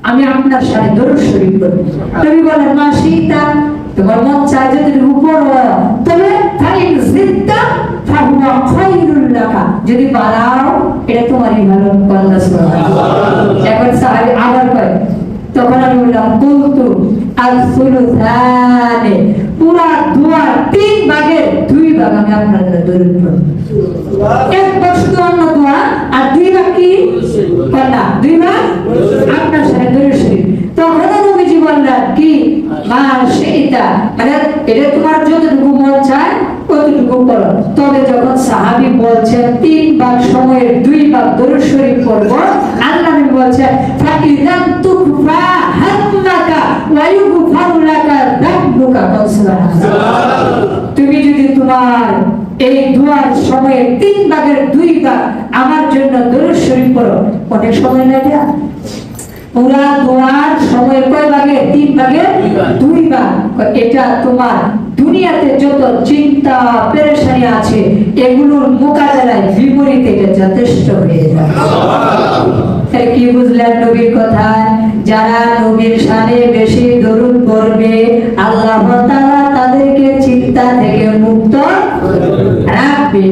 আমি আপনার সাথে দরুদ শরীফ পড়ব। নবী বলেন মা শিতা, তোমার মন চায় যদি উপর হয়, তবে ফাইন জিদ্দা ফাহুয়া খায়রুল লাকা, যদি বাড়াও এটা তোমারই ভালো। আল্লাহ সুবহানাহু। এখন সাহাবী আবার কয়, তখন আমি বললাম কুলতু আল-সুলুসানে, পুরা দোয়া 3 ভাগের 2 ভাগ আমি আপনার জন্য দরুদ পড়ব। এক ভাগ শুধু অন্য দোয়া, আর 2 ভাগ কি কলা, 2 ভাগ আপনার সাথে দরুদ শরীফ। তখন নবীজি বললেন কি মা শিতা, মানে এটা তোমার যতটুকু মন চায় ততটুকু করো। তবে যখন সাহাবী বলছেন 3 ভাগ সময়ের 2 ভাগ দরুদ শরীফ পড়ব, আল্লাহ নবী বলছেন ফাকিদান তুকফা হাম্মাকা ওয়া ইউগফারু লাকা যামবুকা। সুবহানাল্লাহ। তুমি যদি তোমার এই দুয়ার সময়ে 3 ভাগের 2 ভাগ আমার জন্য দরুদ শরীফ পড়ো, অনেক সময় লাগে। পুরা দোয়ার সময় কয় ভাগে? 3 ভাগে 2 ভাগ। এটা তোমার দুনিয়াতে যত চিন্তা পেরেশানি আছে এগুলোর মোকাবেলায় বিপরীতে এটা যথেষ্ট হয়ে যায়। তাই কি বুঝলেন নবীর কথা? যারা নবীর শানে বেশি দরুদ পড়বে আল্লাহ তাআলা তাদেরকে চিন্তা থেকে মুক্ত রাখবে।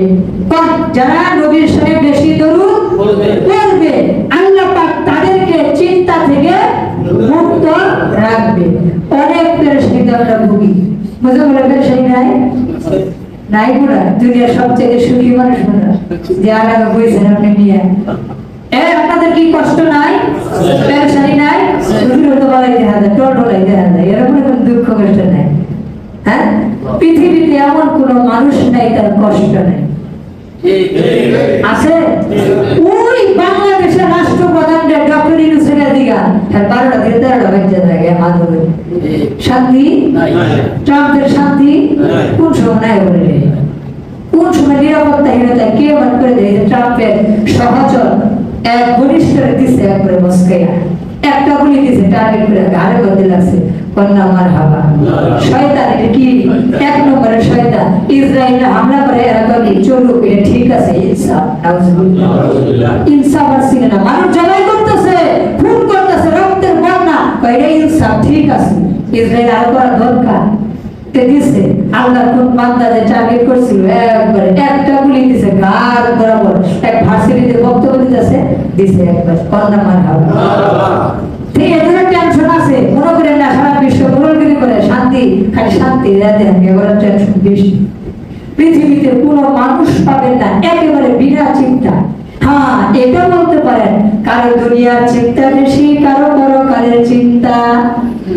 যারা নবীর শানে বেশি দরুদ পড়বে আল্লাহ পাক তাদেরকে চিন্তা থেকে মুক্ত রাখবে। অনেক পেরেশানিতে আমরা ভুগি, বুঝে বলে পেরেশানি নাই নাই পুরা দুনিয়ার সবচেয়ে সুখী মানুষ আমরা, যে আলাদা বইছেন আপনি নিয়ে। আপনাদের কি কষ্ট নাই, পেরেশানি নাই? হয়তো বলাই দেখা যায়, টলটলাই দেখা যায়, এরকম কোনো দুঃখ কষ্ট নাই। হ্যাঁ, পৃথিবীতে এমন কোন মানুষ নাই তার কষ্ট নাই, আছে? ওই বাংলাদেশের রাষ্ট্রপ্রধান ডক্টর ইউনূসের দিকে 12টা থেকে 13টা বাজে থাকে মাধ্যমে শান্তি, ট্রাম্পের শান্তি কোন সময় নাই বলে, কোন সময় নিরাপত্তাহীনতা কে মান করে দেয়? ট্রাম্পের সহচর এক বলিষ্ঠরে দিছে একবারে মস্কাইয়া, একটা গুলি দিছে টার্গেট করে ঘাড়ে বদলে লাগছে। কন্যা মারহাবা। শয়তান, এটা কি 1 নম্বরের শয়তান। ইসরায়েলে হামলা করে এরা কি চলুক, এটা ঠিক আছে, ইনসাফ। নাউজুবিল্লাহ। ইনসাফ আছে না? মানুষ জবাই করতেছে, খুন করতেছে, রক্তের বন্যা, এটা ইনসাফ ঠিক আছে। ইসরায়েল আর করা দরকার দিছে। আল্লাহ কোন বান্দা যে টার্গেট করছিল একবারে একটা গুলি দিছে গার বরাবর। এক ভার্সিটিতে বক্তব্য দিতেছে, দিছে একবার। কন্যা মারহাবা। ঠিক এদের টেনশন আছে, মনে করেন না সারা বিশ্ব গোলগিরি করে শান্তি, খালি শান্তি রাতে একেবারে টেনশন বেশি। পৃথিবীতে কোনো মানুষ পাবেন না একেবারে বিনা চিন্তা। হ্যাঁ, এটা বলতে পারেন কারো দুনিয়ার চিন্তা বেশি, কারো পরকালের চিন্তা।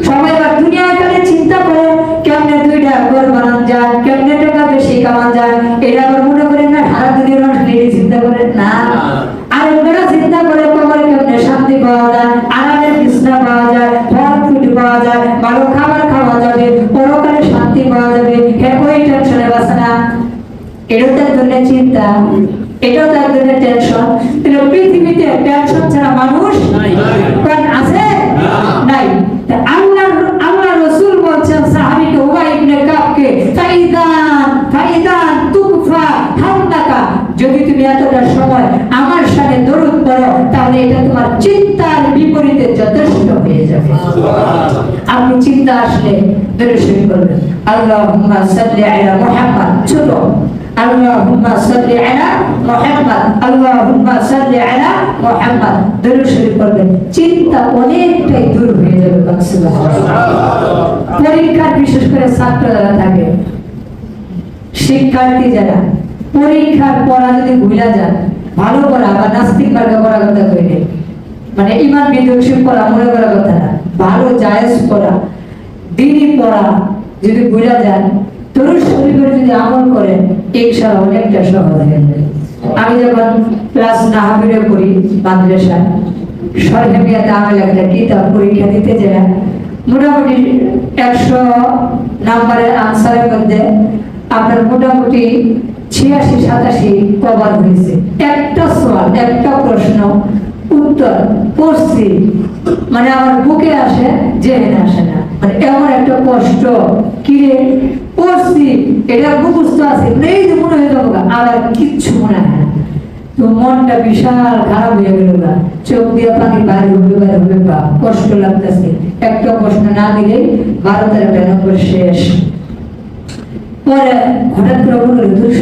সবাই আর দুনিয়ার কালে চিন্তা করে কেমনে 2টা ঘর বানান যায়, কেমনে টাকা বেশি কামান যায়, এটা আবার মনে করেন না সারা দুনিয়ার মানুষ চিন্তা করে না। আর ওরা চিন্তা করে কবরে কেমনে শান্তি পাওয়া যায়, আরামের বিছানা পাওয়া যায়, ফল ফুল পাওয়া যায়, ভালো খাবার খাওয়া যাবে, পরকালে শান্তি পাওয়া যাবে। ওই টেনশনে বাঁচে না, এটাও তার জন্য চিন্তা, এটাও তার জন্য টেনশন। কিন্তু পৃথিবীতে টেনশন ছাড়া মানুষ আছে নাই। আল্লাহ রাসূল বলছেন সাহাবীকে উবাই ইবনে কাবকে, ফাইদান তুকফা হামদাকা, যদি তুমি এতটা সময় আমার সাথে দরুদ পড়ো তাহলে এটা তোমার চিন্তার বিপরীতে যথেষ্ট হয়ে যাবে। আপনি চিন্তা আসলে দরুদ শরীফ পড়বেন, আল্লাহুম্মা সাল্লি আলা মুহাম্মদ, ছোট আল্লাহুম্মা সাল্লি আলা মুহাম্মদ, আল্লাহুম্মা সাল্লি আলা মুহাম্মদ, দরুদ শরীফ পড়বেন, চিন্তা অনেকটাই দূর হয়ে যাবে। সুবহানাল্লাহ। পরীক্ষা বিশেষ করে ছাত্র যারা থাকে, শিক্ষার্থী যারা পরীক্ষার পড়া যদি ভুলা যান, ভালো পড়া বা নাস্তিক মার্কা পড়া কথা কইলে, মানে ইমান বিদ্বেষী পড়া মনে করার কথা না, ভালো জায়েজ পড়া, দ্বীনি পড়া যদি ভুলা যান, দরুদ শরীফের যদি আমল করেন ইনশাআল্লাহ অনেকটা সহজ হয়ে যাবে। আমি যখন ক্লাস নাহাবিরে পড়ি মাদ্রাসা সরকারিয়াতে আমল একটা কিতাব পরীক্ষা দিতে যাই, মোটামুটি 100 নাম্বারের আনসারের মধ্যে আপনার মোটামুটি 86-87 কভার হয়েছে। একটা সওয়াল, একটা প্রশ্ন উত্তর পড়ছি, মানে আমার বুকে আসে, জেহেনে আসে না, মানে এমন একটা কষ্ট। কিরে পড়ছি, এটা মুখস্থ আছে, এই যে মনে হয়ে যাবো, আবার কিচ্ছু মনে হয় না। তো মনটা বিশাল খারাপ হয়ে গেল না, চোখ দিয়ে পানি বাইরে হবে বা কষ্ট লাগতেছে। একটা প্রশ্ন না দিলেই 12-13 নম্বর শেষ। পরে হঠাৎ করে বললো দুরুদ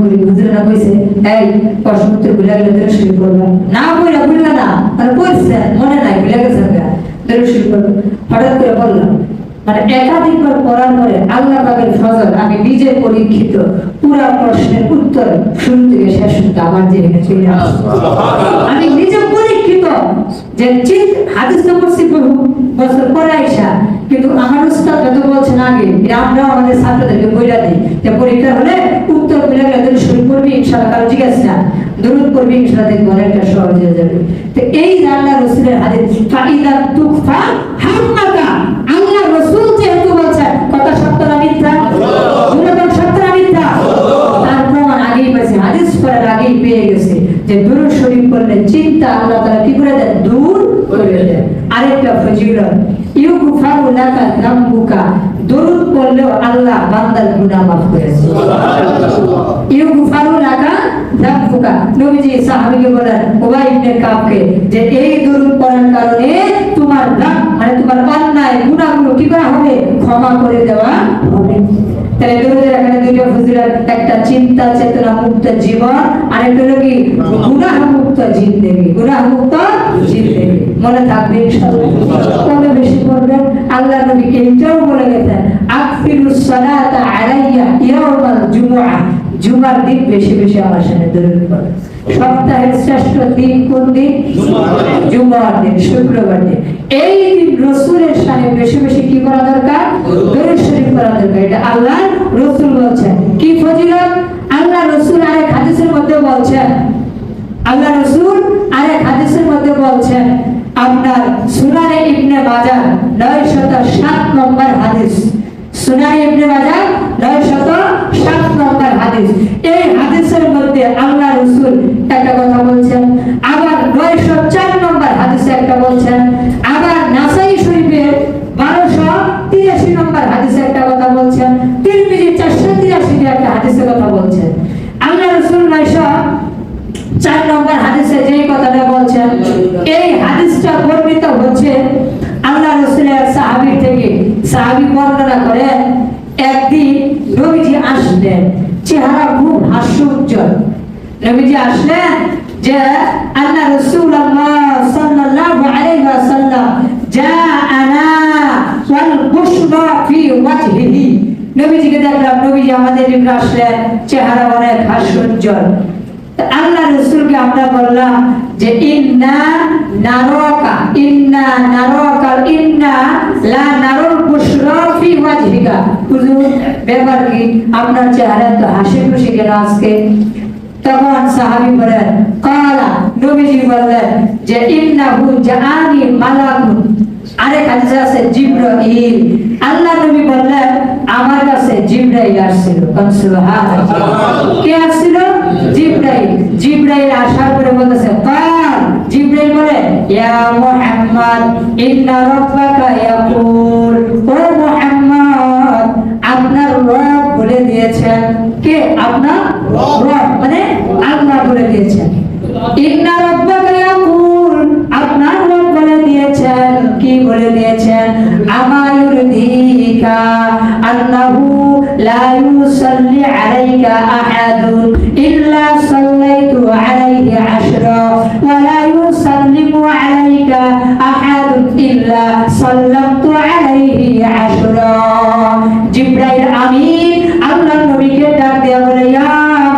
করি, হুজুরা কইছে এই প্রশ্ন উত্তর ভুলে গেলে দুরুদ করবা না, বললা না আর পড়ছে মনে নাই ভুলে গেছে দুরুদ করবো। হঠাৎ করে বললাম মানে একাধিকবার পড়ার পরে আল্লাহ পাকের ফজল আমি নিজে পরীক্ষিত পুরা প্রশ্নের উত্তর শুরু থেকে শেষ পর্যন্ত আমার জেনে চলে আসছে। আমি নিজে পরীক্ষিত যে চিত হাদিস তো পড়ছি বছর পরে আইসা, কিন্তু আমার উস্তাদ যত বলছেন আগে আমরা আমাদের ছাত্রদেরকে বইলা দিই যে পরীক্ষা হলে উত্তর বলে গেলে তুমি শুরু করবি ইনশাআল্লাহ, কারো জিজ্ঞাসা না দরুদ করবি ইনশাআল্লাহ, দেখবো অনেকটা সহজ হয়ে যাবে। তো এই যে আল্লাহ রাসূলের হাদিস ফাইদা তুকফা হাম্মাকা, আল্লাহ রাসূল যেহেতু বলছেন কথা সত্য না মিথ্যা, দুটো সত্য না মিথ্যা, তার প্রমাণ আগেই পেয়েছে, হাদিস পড়ার আগেই পেয়ে গেছে যে দুরূদ শরীফ পড়লে চিন্তা আল্লাহ তাআলা কি করে দেন, দূর করে দেন। আরেকটা ফজিলত ইউগফারু লাকা যামবুকা, দরুদ পড়লেও আল্লাহ বান্দার গুনাহ মাফ করে দেন। ইউগফারু লাকা যামবুকা, নবীজি সাহাবীকে বলেন উবাই ইবনে কাবকে যে এই দরুদ পড়ার কারণে তোমার নাম মানে তোমার অন্যায় গুনাহগুলো কি করা হবে, ক্ষমা করে দেওয়া হবে। তাহলে দরুদের এখানে দুটো ফজিলত, একটা চিন্তা চেতনা মুক্ত জীবন, আরেকটা হলো কি গুনাহ মুক্ত জিন্দেগি, গুনাহ মুক্ত জিন্দেগি। মনে থাকবে ইনশাআল্লাহ। কবে বেশি পড়বেন, আল্লাহ নবী এইটাও বলে গেছেন আকফিরুস সালাতা আলাইয়া ইয়াউমাল জুমআহ, জুমার দিন বেশি বেশি আমার সাথে দরুদ পড়বেন। সপ্তাহের শ্রেষ্ঠ দিন কোন দিন, জুমার দিন, শুক্রবার দিন। এই দিন রাসূলের সাথে বেশি বেশি কি করা দরকার, দরুদ শরীফ পড়া দরকার। এটা আল্লাহ রাসূল বলছেন। কি ফজিলত, আল্লাহ রাসূল আরেক হাদিসের মধ্যে বলছেন, আল্লাহ রাসূল আরেক হাদিসের মধ্যে বলছেন আপনার সুনানে ইবনে মাজাহ 907 নম্বর হাদিস, সুনানে ইবনে মাজাহ 907 নম্বর হাদিস। এই হাদিসের মধ্যে আল্লাহ রাসূল একটা কথা বলছেন, আবার 904 নম্বর হাদিসে একটা বলছেন, আবার নাসাই শরীফের 1283 নম্বর হাদিসে একটা কথা বলছেন, তিরমিজি 483 এর একটা হাদিসে কথা বলছেন। আল্লাহ রাসূল 904 নম্বর হাদিসে যেই কথাটা বলছেন, এই হাদিসটা বর্ণিত হচ্ছে আল্লাহ রাসূলের সাহাবী থেকে। সাহাবী বর্ণনা করেন একদিন নবীজি আসলেন, চেহারা খুব হাস্যোজ্জ্বল। নবীজি আসলেন যে আল্লাহ রাসূলুল্লাহ সাল্লাল্লাহু আলাইহি ওয়াসাল্লাম জাআনা ওয়াল বুশরা ফি ওয়াজহিহি, নবীজিকে দেখলাম নবীজি আমাদের নিকট আসলেন, চেহারা অনেক হাস্যোজ্জ্বল। আল্লাহ রাসূলকে আমরা বললাম যে ইন্না নারাকা ইন্না লা নারুল বুশরা ফি ওয়াজহিকা, হুজুর ব্যাপার কি, আপনার চেহারা তো হাসি খুশি কেন আজকে? তখন সাহাবী বলেন ক্বালা, নবীজি বললেন যে ইন্নাহু জাআনি মালাকুন, আরেক হাদিসে আছে জিবরাইল। আল্লাহ নবী বললেন আমার কাছে জিবরাইল আসছিল। সুবহানাল্লাহ, কে আসছিল? জিবরাইল। জিবরাইল আসার পরে বলতেছে কাল, জিবরাইল বলে ইয়া মুহাম্মদ ইন্না রাব্বাকা ইয়াকুল, ও মুহাম্মদ আপনার রব বলে দিয়েছেন। কে? আপনার রব মানে আল্লাহ বলে দিয়েছেন। ইন্না রাব্বাকা ইয়াকুল, আপনার রব বলে দিয়েছেন। কি বলে দিয়েছেন? আমা ইউরদিকা আন্নাহু লা ইউসাল্লি আলাইকা আহাদুন ইল্লা সাল্লাইতু আলাইহি আশরা ওয়া লা ইউসাল্লিমু আলাইকা আহাদুন ইল্লা সাল্লামতু আলাইহি আশরা। জিবরাইল আমিন আল্লাহর নবীকে ডাক দিয়ে বলে ইয়া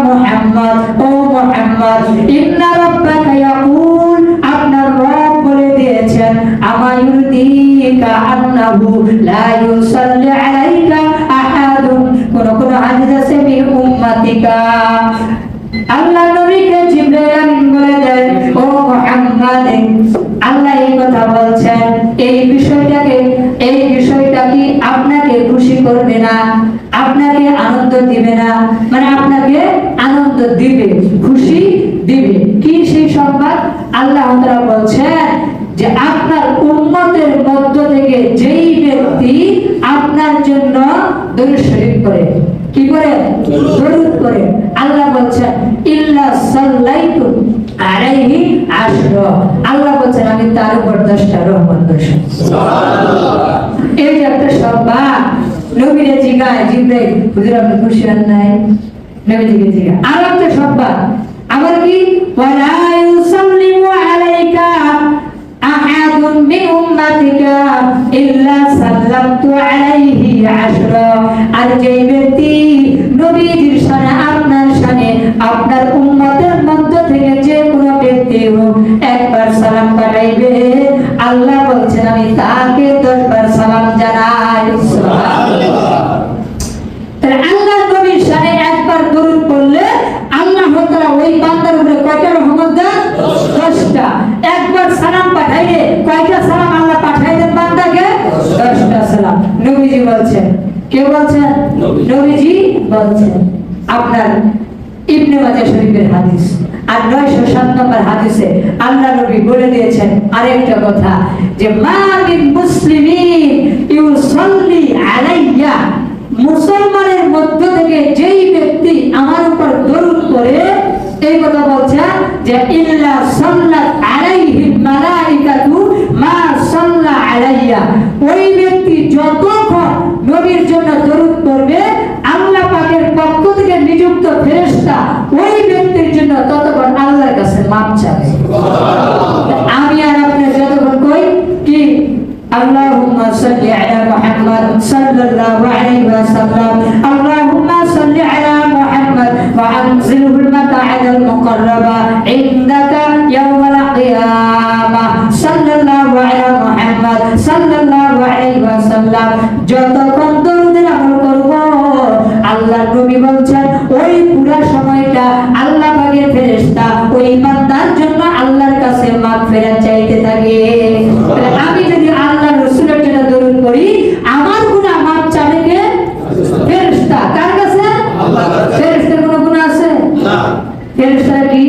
মুহাম্মদ, ও মুহাম্মদ ইন্না রাব্বাকা ইয়াকুল, আপনার রব বলে দিয়েছেন আমা ইউরদিকা আন্নাহু লা ইউসাল্লি আলাইকা আহাদুন, কোন হাদিস আছে মিন উম্মাতিকা। আল্লাহ নবীকে জিবরাইল আমিন বলে দেন ও মুহাম্মদ, আল্লাহ এই কথা বলছেন, এই বিষয়টা কি আপনাকে খুশি করবে না, আপনাকে আনন্দ দিবে না? মানে আপনাকে আনন্দ দিবে, খুশি দিবে। কি সেই সংবাদ? আল্লাহ তাআলা বলছেন যে আপনার উম্মতের মধ্য থেকে যেই ব্যক্তি আপনার জন্য দরুদ শরীফ করে, কি করে? দরুদ করে। আল্লাহ বলছেন ইল্লা সাল্লাইতু আলাইহি আশরা, আল্লাহ বলেন আমি তার উপর 10টা রহমত বর্ষণ। সুবহানাল্লাহ। এই যে একটা সম্মান, নবীরে জিগায় জিবরাইল, হুজুর আপনি খুশি হন নাই? নবীজিকে জিগায় আর একটা সম্মান, আবার কি ওয়ালা ইউসাল্লিমু আলাইকা আহাদুন মিন উম্মাতিকা ইল্লা সাল্লামতু আলাইহি আশরা, আর যে ব্যক্তি নবীজির শানে, আপনার শানে, আপনার উম্মতের মধ্য থেকে যে কোনো ব্যক্তি হোক একবার সালাম পাঠাইবে, আল্লাহ বলছেন আমি তাকে 10 বার সালাম জানাই। সুবহানাল্লাহ। তাহলে আল্লাহর নবীর শানে একবার দরুদ পড়লে আল্লাহ তাআলা ওই বান্দার উপরে কয়টা রহমত দেন? 10টা। একবার সালাম পাঠাইলে কয়টা সালাম আল্লাহ পাঠাই দেন বান্দাকে? 10টা সালাম। নবীজি বলছেন, কে বলছেন? নবীজি বলছেন। আপনার ইবনে মাজাহ শরীফের হাদিস আর 907 নম্বর হাদিসে আল্লাহ নবী বলে দিয়েছেন আরেকটা কথা, যে মা মিন মুসলিমিন ইউসাল্লি আলাইয়া, মুসলমানের মধ্য থেকে যেই ব্যক্তি আমার উপর দরুদ পড়ে, এই কথা বলছে যে ইল্লা সাল্লাত আলাইহি মালাইকাতু মা সাল্লা আলাইয়া, ওই ব্যক্তি যতক্ষণ নবীর জন্য দরুদ পড়বে আল্লাহ পাকের পক্ষ থেকে নিযুক্ত ফেরেশতা ওই ব্যক্তির জন্য ততক্ষণ আল্লাহর কাছে মাপ চাবে। আমি আর আপনি যতক্ষণ কই কি اللهم صل على محمد صلى الله عليه وسلم، اللهم صل على محمد وأنزله المقعد المقرب عندك يوم القيامة صلى الله على محمد صلى الله عليه وسلم, যতক্ষণ দরুদের আমল করব আল্লাহ নবী বলছেন ওই পুরো সময়টা আল্লাহ পাকের ফেরেশতা ওই বান্দার জন্য আল্লাহর কাছে মাগফিরাত চাইতে থাকে। আমি যদি আল্লাহ রাসূলের জন্য দরুদ পড়ি আমার গুনাহ মাফ চাবে কে? ফেরেশতা। কার কাছে? আল্লাহর কাছে। ফেরেশতার কোনো গুনাহ আছে? না। ফেরেশতা কি?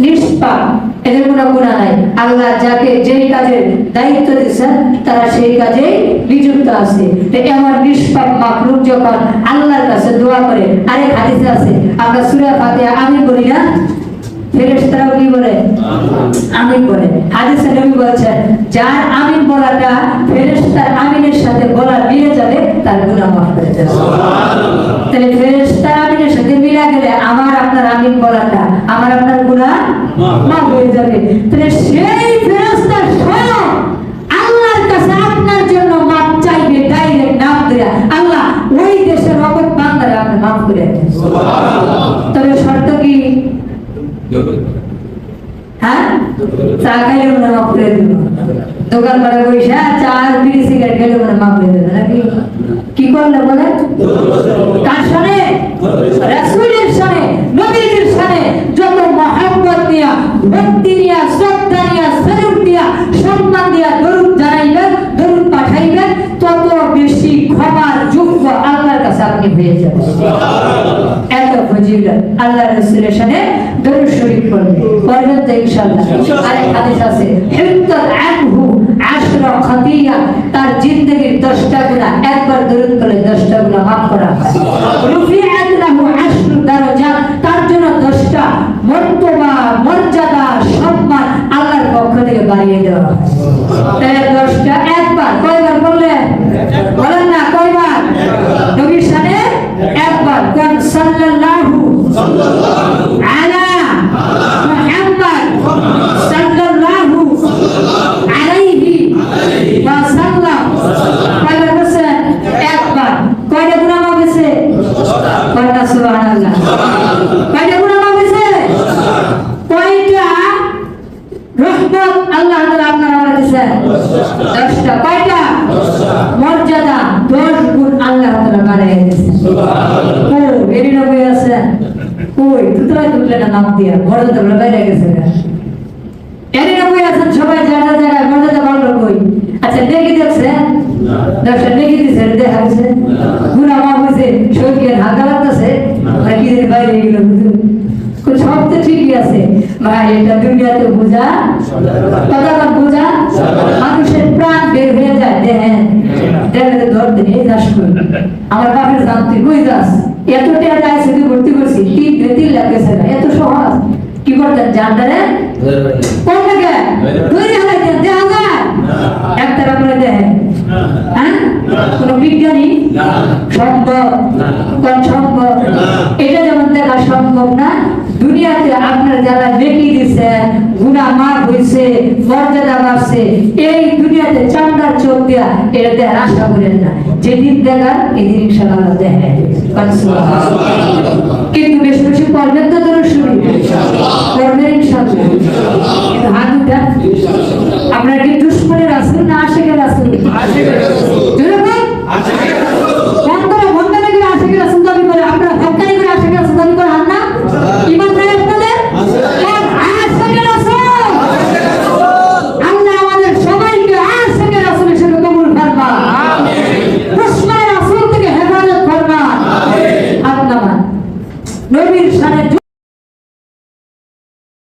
নিষ্পাপ, এদের কোনো গুনাহ নাই। আল্লাহ যাকে যেই কাজের দায়িত্ব দিয়েছেন তারা সেই কাজে নিযুক্ত আছে। তো এমন নিষ্পাপ মাখলুক যখন আল্লাহর কাছে দোয়া করে, আরেক হাদিসে আছে আমরা সূরা ফাতিহা আমিন বলি না, ফেরেশতারাও কি বলে? আমিন বলে। হাদিসে নবী বলেছেন যার আমিন বলাটা ফেরেশতার আমিনের সাথে বলা মিলে যাবে তার গুনাহ মাফ হয়ে যাবে। সুবহানাল্লাহ। তাহলে ফেরেশতার আমিনের সাথে মিলে গেলে আমার আপনার আমিন বলাটা আমার আপনার গুনাহ মাফ হয়ে যাবে। তাহলে সেই ফেরেশতা স্বয়ং আল্লাহর কাছে আপনার জন্য মাফ চাইবে ডাইরেক্ট নাম ধরে, আল্লাহ ওই দেশের রহমত বান্দারে আপনি মাফ করে দেন। সুবহানাল্লাহ। তবে শর্ত কি? হ্যাঁ, চা খাইলে মনে মাফ করে দিব, দোকান পাড়ে বসে চা আর বিড়ি সিগারেট খেলে মনে মাফ করে দেবে নাকি? কি করলে বলে? কার শানে? রাসূলের শানে, নবীর শানে যত মহব্বত দিয়া, ভক্তি দিয়া, শ্রদ্ধা দিয়া, সালুট দিয়া, সম্মান দিয়া দরুদ জানাইবেন, দরুদ পাঠাইবেন, তত বেশি ক্ষমার যোগ্য আল্লাহর কাছে আপনি হয়ে যাবেন। এত ফজিলত আল্লাহ রাসূলের শানে দরুদ শরীফ পড়বে। পড়বেন তো ইনশাআল্লাহ। আরেক হাদিস আছে হিত্তাত আনহু 10 খাতিয়া, তার জিন্দেগীর 10টা গুনাহ একবার দরুদ পড়লে 10টা গুনাহ মাফ করা হয়। রুফিআত লাহু 10 দারাজাত, তার জন্য 10টা মর্তবা, মর্যাদা, সম্মান আল্লাহর পক্ষ থেকে বাড়িয়ে দেওয়া হয়। তাহলে 10টা একবার, কয়বার বললেন? বলেন না কয়বার? নবীর শানে একবার। কোন সাল্লাল্লাহু আলা মুহাম্মদ সাল্লাল্লাহু আলাইহি ওয়াসাল্লাম, কয়বার বলছেন? একবার। কয়টা গুনাহ মাফ হয়েছে? কয়টা? সুবহানাল্লাহ। কয়টা গুনাহ মাফ হয়েছে? কয়টা রহমত আল্লাহ তাআলা আপনার আমার দিয়েছেন? 10টা। কয়টা? মর্যাদা 10 গুণ আল্লাহ তাআলা বাড়ায় দিয়েছেন। সুবহানাল্লাহ। ও এর নবী আছে কই? তুতরা তুললে না নাম দিয়া মর্যাদা বাইরে গেছে না। এর নবী আছেন সবাই জায়গা জায়গায়, মর্যাদা বাড়লো কই? আচ্ছা দেখি দেখছেন না? দশটা দেখি দিছে, দেখা গেছে গুনাহ মাফ হয়েছে, শরীরে হালকা লাগতেছে নাকি বাইরে গেল? সব তো ঠিকই আছে ভাই, এটা দুনিয়াতে বোঝা কথা বোঝা, মানুষের প্রাণ বের হয়ে যায়। দেখেন দেখে ধরতে নিয়ে যাস করি, আমার বাপের জান তুই কই যাস? এত টাকা আছে তুই ভর্তি করছি 3 লাখ গেছে না, এত সহজ কি করতেন জানদারে কোন লাগে ধরে হারাইতে দেখা যায় একটার আমরা দেখেন হ্যাঁ কোন বিজ্ঞানী সম্ভব কোন সম্ভব এটা যেমন দেখা সম্ভব না দুনিয়াতে আপনার যারা নেকি দিচ্ছেন গুনাহ মাফ হইছে মর্যাদা বাড়ছে এই দুনিয়াতে চামড়ার চোখ দিয়া এটা দেখার আশা করেন না যেদিন দেখার এই দিন ইনশাআল্লাহ আল্লাহ দেখে কিন্তু বেশ বেশি পড়বেন তো তোর শুরু পড়বেন ইনশাআল্লাহ কিন্তু হাত উঠা আপনার কি দুশ্মনের রাসূল না আশিকের রাসূল